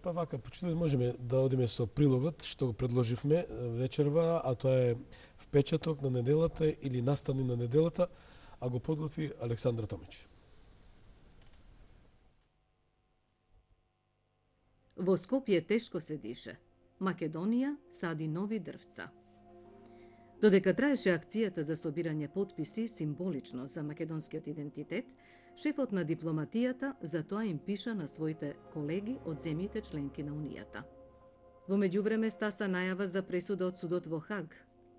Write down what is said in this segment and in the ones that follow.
Па вака, почитували, можеме да одиме со прилогот што го предложивме вечерва, а тоа е впечаток на неделата или настани на неделата, а го подготви Александра Томич. Во Скопје тешко се дише. Македонија сади нови дрвца. Додека траеше акцијата за собирање потписи символично за македонскиот идентитет, шефот на дипломатијата за тоа им пиша на своите колеги од земјите членки на Унијата. Во меѓувреме стаса најава за пресуда од судот во Хаг,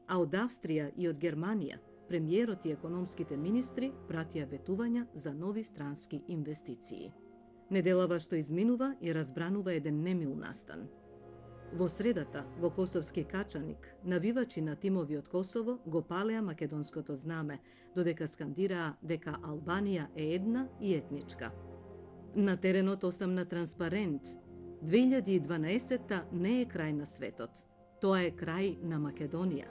а од Австрија и од Германија премиерот и економските министри пратија ветувања за нови странски инвестиции. Неделава што изминува и разбранува еден немил настан. Во средата, во Косовски Качаник, навивачи на тимови од Косово го палеа македонското знаме, додека скандираа дека Албанија е една и етничка. На теренот осамна транспарент. 2012-та не е крај на светот. Тоа е крај на Македонија.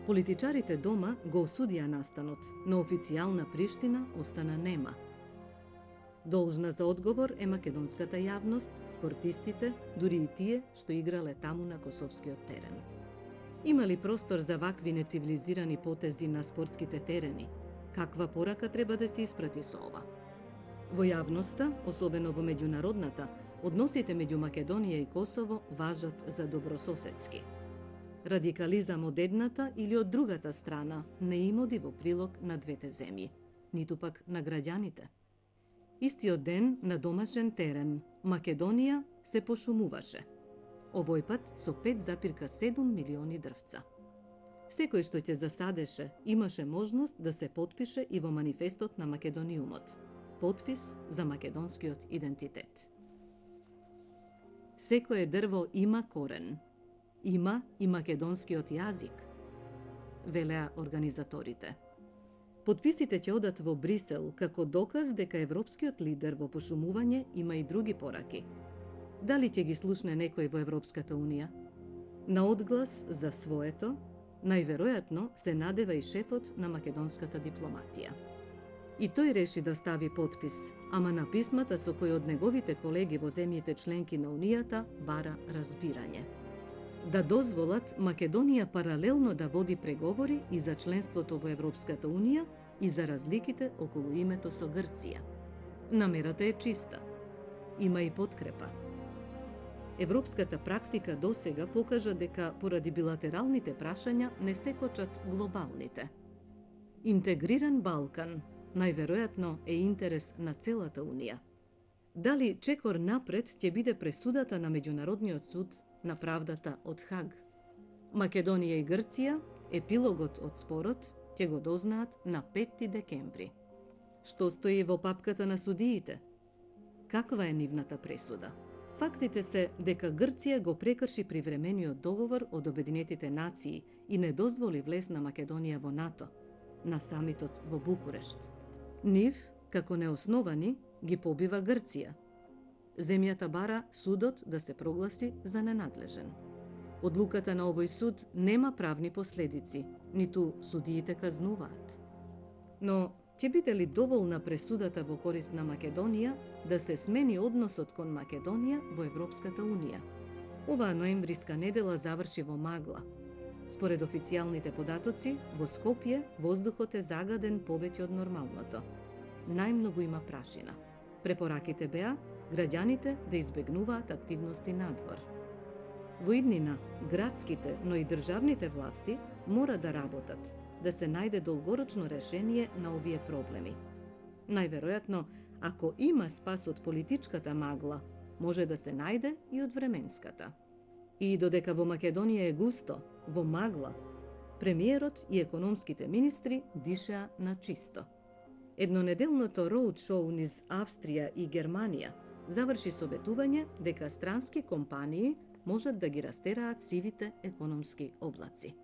Политичарите дома го осудија настанот, но официјална Приштина остана нема. Должна за одговор е македонската јавност, спортистите, дури и тие што играле таму на косовскиот терен. Има ли простор за вакви нецивилизирани потези на спортските терени? Каква порака треба да се испрати со ова? Во јавноста, особено во меѓународната, односите меѓу Македонија и Косово важат за добрососедски. Радикализам од едната или од другата страна не им оди во прилог на двете земји, ниту пак на граѓаните. Истиот ден на домашен терен Македонија се пошумуваше. Овој пат со 5,7 милиони дрвца. Секој што ќе засадеше имаше можност да се потпише и во манифестот на Македониумот. Потпис за македонскиот идентитет. Секое дрво има корен. Има и македонскиот јазик, велеа организаторите. Потписите ќе одат во Брисел како доказ дека европскиот лидер во пошумување има и други пораки. Дали ќе ги слушне некој во Европската Унија? На одглас за своето, најверојатно се надева и шефот на македонската дипломатија. И тој реши да стави потпис, ама на писмата со кој од неговите колеги во земјите членки на Унијата бара разбирање. Да дозволат Македонија паралелно да води преговори и за членството во Европската Унија и за разликите околу името со Грција. Намерата е чиста. Има и подкрепа. Европската практика досега покажа дека поради билатералните прашања не се кочат глобалните. Интегриран Балкан најверојатно е интерес на целата Унија. Дали чекор напред ќе биде пресудата на Меѓународниот суд на правдата од Хаг? Македонија и Грција, епилогот од спорот, ќе го дознаат на 5 декември. Што стои во папката на судиите? Каква е нивната пресуда? Фактите се дека Грција го прекрши привремениот договор од Обединетите нации и не дозволи влез на Македонија во НАТО, на самитот во Букурешт. Нив, како неосновани, ги побива Грција. Земјата бара судот да се прогласи за ненадлежен. Одлуката на овој суд нема правни последици, ниту судиите казнуваат. Но ќе биде ли доволна пресудата во корист на Македонија да се смени односот кон Македонија во Европската Унија? Оваа ноемвриска недела заврши во магла. Според официјалните податоци, во Скопје воздухот е загаден повеќе од нормалното. Најмногу има прашина. Препораките беа граѓаните да избегнуваат активности надвор. Во иднина, градските, но и државните власти мора да работат, да се најде долгорочно решение на овие проблеми. Најверојатно, ако има спас од политичката магла, може да се најде и од временската. И додека во Македонија е густо, во магла, премиерот и економските министри дишеа на чисто. Еднонеделното роуд-шоу низ Австрија и Германија заврши со ветување дека странски компании можат да ги растераат сивите економски облаци.